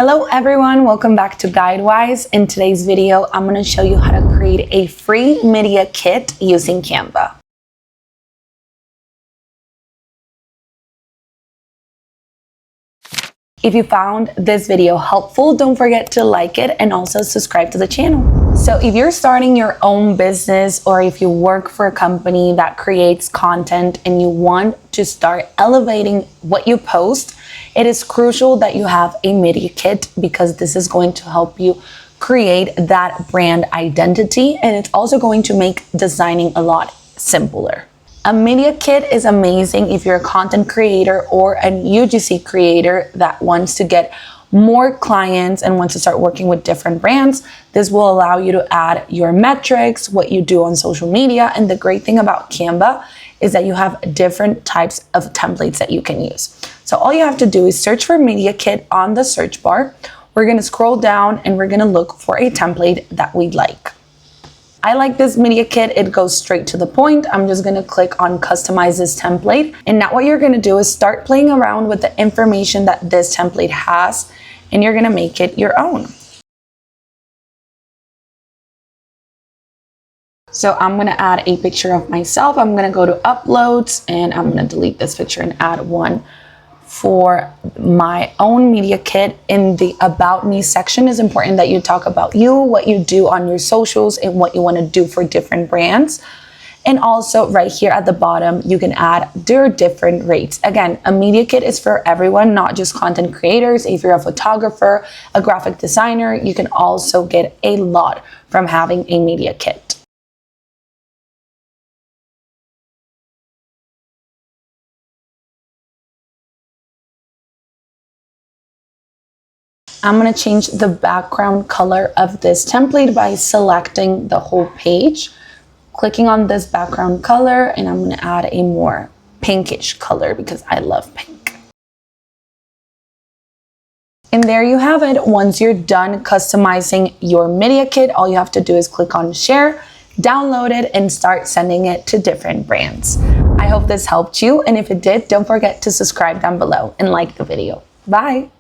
Hello everyone, welcome back to GuideWise. In today's video, I'm going to show you how to create a free media kit using Canva. If you found this video helpful, don't forget to like it and also subscribe to the channel. So if you're starting your own business or if you work for a company that creates content and you want to start elevating what you post, it is crucial that you have a media kit because this is going to help you create that brand identity, and it's also going to make designing a lot simpler. A media kit is amazing if you're a content creator or an UGC creator that wants to get more clients and wants to start working with different brands. This will allow you to add your metrics, what you do on social media. And the great thing about Canva is that you have different types of templates that you can use. So all you have to do is search for media kit on the search bar. We're going to scroll down and we're going to look for a template that we like. I like this media kit. It goes straight to the point. I'm just going to click on customize this template. And now what you're going to do is start playing around with the information that this template has, and you're going to make it your own. So I'm going to add a picture of myself. I'm going to go to uploads and I'm going to delete this picture and add one for my own media kit. In the about me section, is important that you talk about you, what you do on your socials, and what you want to do for different brands. And also right here at the bottom, you can add their different rates. Again, a media kit is for everyone, not just content creators. If you're a photographer, a graphic designer, you can also get a lot from having a media kit. I'm going to change the background color of this template by selecting the whole page, clicking on this background color, and I'm going to add a more pinkish color because I love pink. And there you have it. Once you're done customizing your media kit, all you have to do is click on share, download it, and start sending it to different brands. I hope this helped you, and if it did, don't forget to subscribe down below and like the video. Bye!